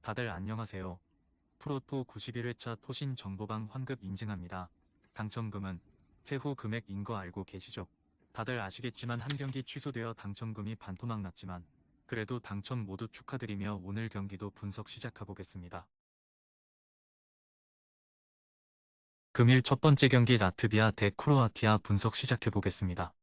다들 안녕하세요. 프로토 91회차 토신 정보방 환급 인증합니다. 당첨금은 세후 금액인 거 알고 계시죠? 다들 아시겠지만 한 경기 취소되어 당첨금이 반토막 났지만 그래도 당첨 모두 축하드리며 오늘 경기도 분석 시작해보겠습니다. 금일 첫 번째 경기 라트비아 대 크로아티아 분석 시작해보겠습니다.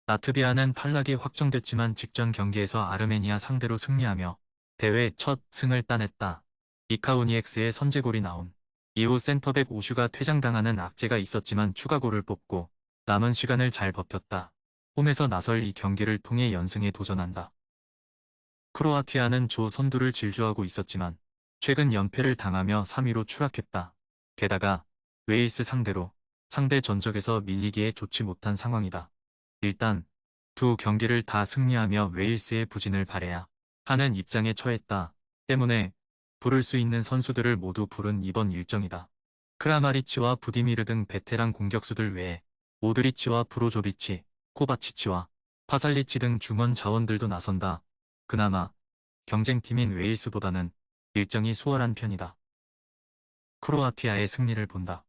라트비아는 탈락이 확정됐지만 직전 경기에서 아르메니아 상대로 승리하며 대회 첫 승을 따냈다. 이카우니엑스의 선제골이 나온 이후 센터백 오슈가 퇴장당하는 악재가 있었지만 추가골을 뽑고 남은 시간을 잘 버텼다. 홈에서 나설 이 경기를 통해 연승에 도전한다. 크로아티아는 조 선두를 질주하고 있었지만 최근 연패를 당하며 3위로 추락했다. 게다가 웨일스 상대로 상대 전적에서 밀리기에 좋지 못한 상황이다. 일단 두 경기를 다 승리하며 웨일스의 부진을 바래야 하는 입장에 처했다. 때문에 부를 수 있는 선수들을 모두 부른 이번 일정이다. 크라마리치와 부디미르 등 베테랑 공격수들 외에 모드리치와 브로조비치, 코바치치와 파살리치 등 중원 자원들도 나선다. 그나마 경쟁팀인 웨일스보다는 일정이 수월한 편이다. 크로아티아의 승리를 본다.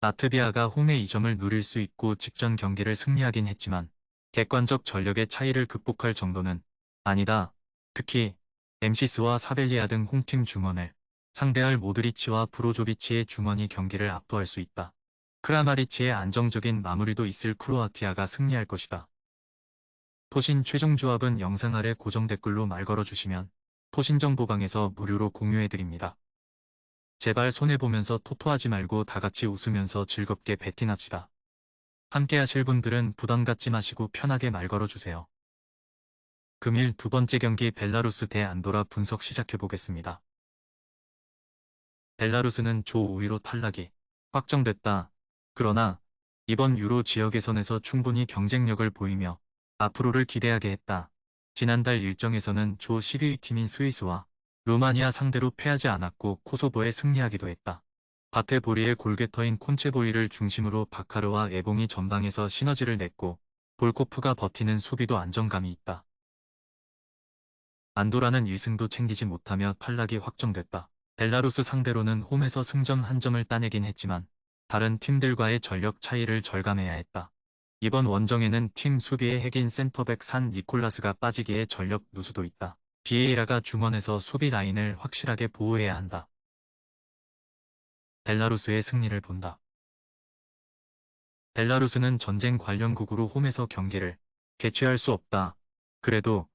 라트비아가 홈에 2점을 누릴 수 있고 직전 경기를 승리하긴 했지만 객관적 전력의 차이를 극복할 정도는 아니다. 특히 엠시스와 사벨리아 등 홈팀 중원을 상대할 모드리치와 브로조비치의 중원이 경기를 압도할 수 있다. 크라마리치의 안정적인 마무리도 있을 크로아티아가 승리할 것이다. 토신 최종 조합은 영상 아래 고정 댓글로 말 걸어주시면 토신 정보방에서 무료로 공유해드립니다. 제발 손해보면서 토토하지 말고 다같이 웃으면서 즐겁게 배팅합시다. 함께 하실 분들은 부담 갖지 마시고 편하게 말 걸어주세요. 금일 두 번째 경기 벨라루스 대 안도라 분석 시작해보겠습니다. 벨라루스는 조 5위로 탈락이 확정됐다. 그러나 이번 유로 지역 예선에서 충분히 경쟁력을 보이며 앞으로를 기대하게 했다. 지난달 일정에서는 조 12위 팀인 스위스와 루마니아 상대로 패하지 않았고 코소보에 승리하기도 했다. 바테보리의 골게터인 콘체보이를 중심으로 바카르와 에봉이 전방에서 시너지를 냈고 볼코프가 버티는 수비도 안정감이 있다. 안도라는 1승도 챙기지 못하며 탈락이 확정됐다. 벨라루스 상대로는 홈에서 승점 1점을 따내긴 했지만 다른 팀들과의 전력 차이를 절감해야 했다. 이번 원정에는 팀 수비의 핵인 센터백 산 니콜라스가 빠지기에 전력 누수도 있다. 비에이라가 중원에서 수비 라인을 확실하게 보호해야 한다. 벨라루스의 승리를 본다. 벨라루스는 전쟁 관련국으로 홈에서 경기를 개최할 수 없다. 그래도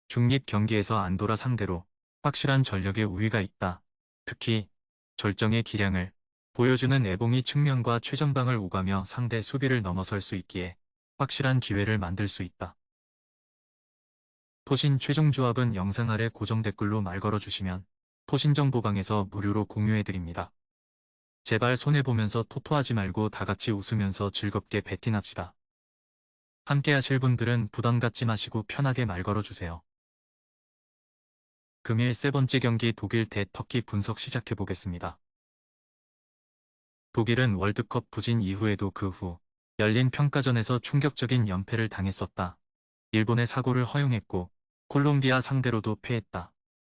중립 경기에서 안도라 상대로 확실한 전력의 우위가 있다. 특히 절정의 기량을 보여주는 에봉이 측면과 최전방을 오가며 상대 수비를 넘어설 수 있기에 확실한 기회를 만들 수 있다. 토신 최종 조합은 영상 아래 고정 댓글로 말 걸어주시면 토신 정보방에서 무료로 공유해드립니다. 제발 손해보면서 토토하지 말고 다같이 웃으면서 즐겁게 배팅합시다. 함께 하실 분들은 부담 갖지 마시고 편하게 말 걸어주세요. 금일 세 번째 경기 독일 대 터키 분석 시작해보겠습니다. 독일은 월드컵 부진 이후에도 그 후 열린 평가전에서 충격적인 연패를 당했었다. 일본의 사고를 허용했고 콜롬비아 상대로도 패했다.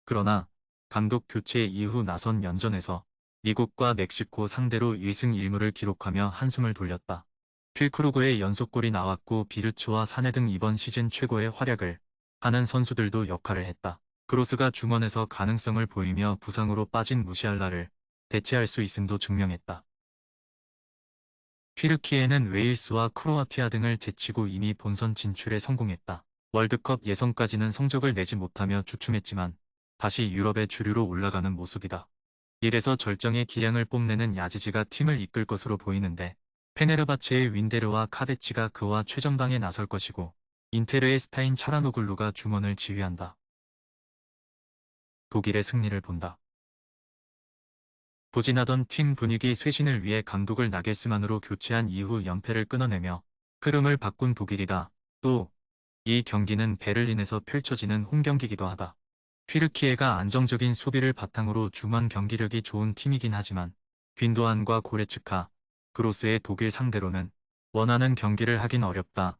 그러나 감독 교체 이후 나선 연전에서 미국과 멕시코 상대로 1승 1무를 기록하며 한숨을 돌렸다. 필크루그의 연속골이 나왔고 비르츠와 사네 등 이번 시즌 최고의 활약을 하는 선수들도 역할을 했다. 크로스가 중원에서 가능성을 보이며 부상으로 빠진 무시알라를 대체할 수 있음도 증명했다. 튀르키예는 웨일스와 크로아티아 등을 제치고 이미 본선 진출에 성공했다. 월드컵 예선까지는 성적을 내지 못하며 주춤했지만 다시 유럽의 주류로 올라가는 모습이다. 이래서 절정의 기량을 뽐내는 야지지가 팀을 이끌 것으로 보이는데 페네르바체의 윈데르와 카베치가 그와 최전방에 나설 것이고 인테르의 스타인 차라노글루가 중원을 지휘한다. 독일의 승리를 본다. 부진하던 팀 분위기 쇄신을 위해 감독을 나겔스만으로 교체한 이후 연패를 끊어내며 흐름을 바꾼 독일이다. 또 이 경기는 베를린에서 펼쳐지는 홈경기이기도 하다. 튀르키예가 안정적인 수비를 바탕으로 중원 경기력이 좋은 팀이긴 하지만 귄도안과 고레츠카, 그로스의 독일 상대로는 원하는 경기를 하긴 어렵다.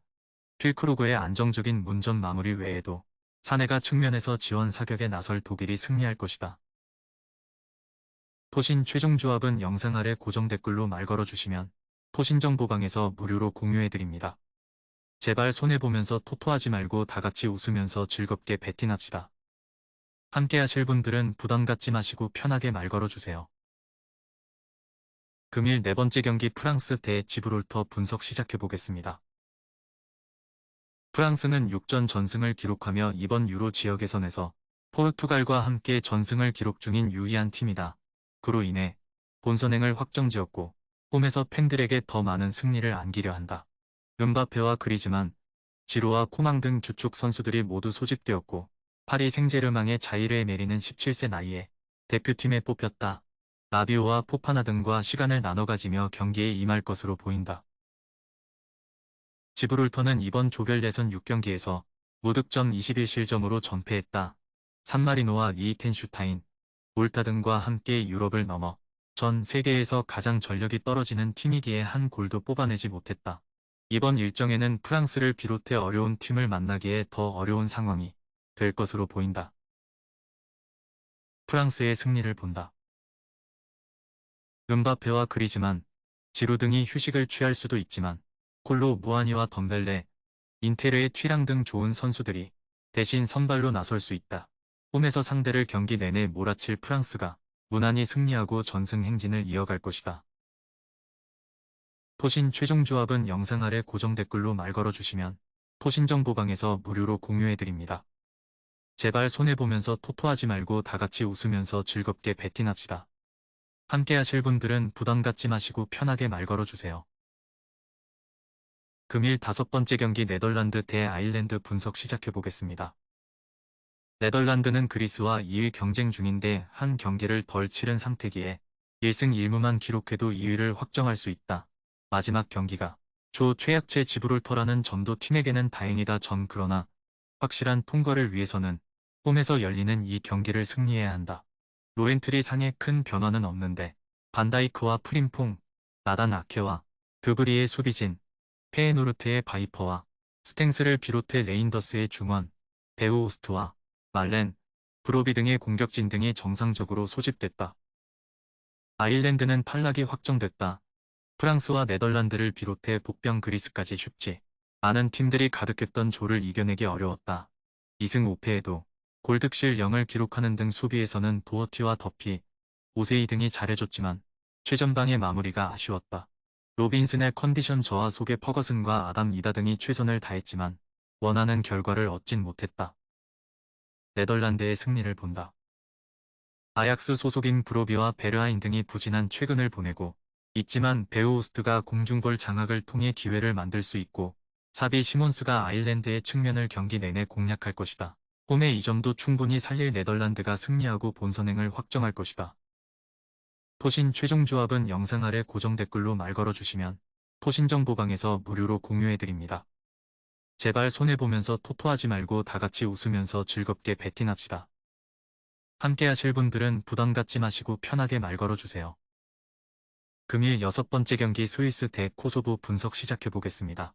필크루그의 안정적인 문전 마무리 외에도 사내가 측면에서 지원 사격에 나설 독일이 승리할 것이다. 토신 최종 조합은 영상 아래 고정 댓글로 말 걸어주시면 토신정보방에서 무료로 공유해드립니다. 제발 손해보면서 토토하지 말고 다같이 웃으면서 즐겁게 배팅합시다. 함께 하실 분들은 부담 갖지 마시고 편하게 말 걸어주세요. 금일 네 번째 경기 프랑스 대 지브롤터 분석 시작해보겠습니다. 프랑스는 6전 전승을 기록하며 이번 유로 지역 예선에서 포르투갈과 함께 전승을 기록 중인 유의한 팀이다. 그로 인해 본선행을 확정지었고 홈에서 팬들에게 더 많은 승리를 안기려 한다. 음바페와 그리즈만, 지루와 코망 등 주축 선수들이 모두 소집되었고 파리 생제르맹의 자이르 메리는 17세 나이에 대표팀에 뽑혔다. 라비오와 포파나 등과 시간을 나눠 가지며 경기에 임할 것으로 보인다. 지브롤터는 이번 조별 예선 6경기에서 무득점 21실점으로 전패했다. 산마리노와 리히텐슈타인, 몰타 등과 함께 유럽을 넘어 전 세계에서 가장 전력이 떨어지는 팀이기에 한 골도 뽑아내지 못했다. 이번 일정에는 프랑스를 비롯해 어려운 팀을 만나기에 더 어려운 상황이 될 것으로 보인다. 프랑스의 승리를 본다. 음바페와 그리즈만, 지루 등이 휴식을 취할 수도 있지만 콜로 무아니와 덤벨레, 인테르의 튀랑 등 좋은 선수들이 대신 선발로 나설 수 있다. 홈에서 상대를 경기 내내 몰아칠 프랑스가 무난히 승리하고 전승 행진을 이어갈 것이다. 토신 최종 조합은 영상 아래 고정 댓글로 말 걸어주시면 토신정보방에서 무료로 공유해드립니다. 제발 손해보면서 토토하지 말고 다같이 웃으면서 즐겁게 배팅합시다. 함께 하실 분들은 부담 갖지 마시고 편하게 말 걸어주세요. 금일 5번째 경기 네덜란드 대 아일랜드 분석 시작해보겠습니다. 네덜란드는 그리스와 2위 경쟁 중인데 한 경기를 덜 치른 상태기에 1승 1무만 기록해도 2위를 확정할 수 있다. 마지막 경기가 조 최약체 지브롤터라는 점도 팀에게는 다행이다. 그러나 확실한 통과를 위해서는 홈에서 열리는 이 경기를 승리해야 한다. 로엔트리 상에 큰 변화는 없는데 반다이크와 프림퐁, 나단 아케와 드브리의 수비진, 페에노르트의 바이퍼와 스탱스를 비롯해 레인더스의 중원, 베우호스트와 말렌, 브로비 등의 공격진 등이 정상적으로 소집됐다. 아일랜드는 탈락이 확정됐다. 프랑스와 네덜란드를 비롯해 복병 그리스까지 쉽지 않은 팀들이 가득했던 조를 이겨내기 어려웠다. 2승 5패에도 골득실 0을 기록하는 등 수비에서는 도어티와 더피, 오세이 등이 잘해줬지만 최전방의 마무리가 아쉬웠다. 로빈슨의 컨디션 저하 속에 퍼거슨과 아담 이다 등이 최선을 다했지만 원하는 결과를 얻진 못했다. 네덜란드의 승리를 본다. 아약스 소속인 브로비와 베르하인 등이 부진한 최근을 보내고 있지만 베우호스트가 공중볼 장악을 통해 기회를 만들 수 있고 사비 시몬스가 아일랜드의 측면을 경기 내내 공략할 것이다. 홈의 이 점도 충분히 살릴 네덜란드가 승리하고 본선행을 확정할 것이다. 토신 최종 조합은 영상 아래 고정 댓글로 말 걸어주시면 토신정보방에서 무료로 공유해드립니다. 제발 손해보면서 토토하지 말고 다같이 웃으면서 즐겁게 배팅합시다. 함께 하실 분들은 부담 갖지 마시고 편하게 말 걸어주세요. 금일 6번째 경기 스위스 대 코소보 분석 시작해보겠습니다.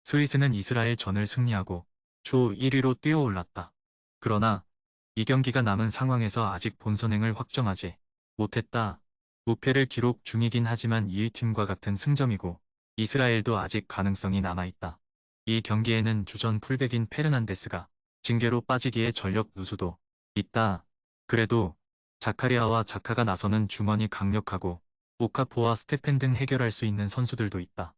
스위스는 이스라엘 전을 승리하고 조 1위로 뛰어올랐다. 그러나 이 경기가 남은 상황에서 아직 본선행을 확정하지 못했다. 무패를 기록 중이긴 하지만 2위 팀과 같은 승점이고 이스라엘도 아직 가능성이 남아있다. 이 경기에는 주전 풀백인 페르난데스가 징계로 빠지기에 전력 누수도 있다. 그래도 자카리아와 자카가 나서는 중원이 강력하고 오카포와 스테펜 등 해결할 수 있는 선수들도 있다.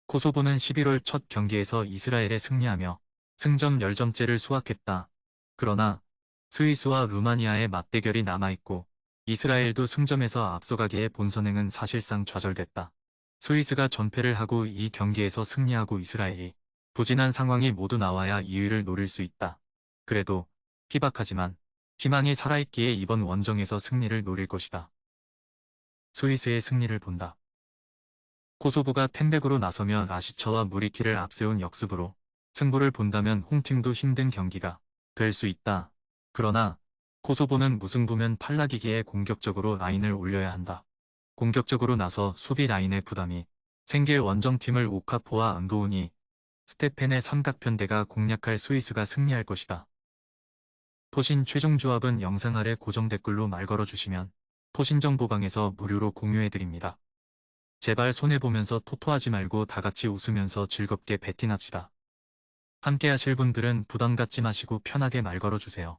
코소보는 11월 첫 경기에서 이스라엘에 승리하며 승점 10점째를 수확했다. 그러나 스위스와 루마니아의 맞대결이 남아있고 이스라엘도 승점에서 앞서가기에 본선행은 사실상 좌절됐다. 스위스가 전패를 하고 이 경기에서 승리하고 이스라엘이 부진한 상황이 모두 나와야 2위를 노릴 수 있다. 그래도 희박하지만 희망이 살아있기에 이번 원정에서 승리를 노릴 것이다. 스위스의 승리를 본다. 코소보가 텐백으로 나서며 라시처와 무리키를 앞세운 역습으로 승부를 본다면 홈팀도 힘든 경기가 될 수 있다. 그러나 코소보는 무승부면 탈락이기에 공격적으로 라인을 올려야 한다. 공격적으로 나서 수비 라인의 부담이 생길 원정팀을 오카포와 안도우니, 스테펜의 삼각편대가 공략할 스위스가 승리할 것이다. 토신 최종 조합은 영상 아래 고정 댓글로 말 걸어주시면 토신정보방에서 무료로 공유해드립니다. 제발 손해보면서 토토하지 말고 다같이 웃으면서 즐겁게 베팅합시다. 함께 하실 분들은 부담 갖지 마시고 편하게 말 걸어주세요.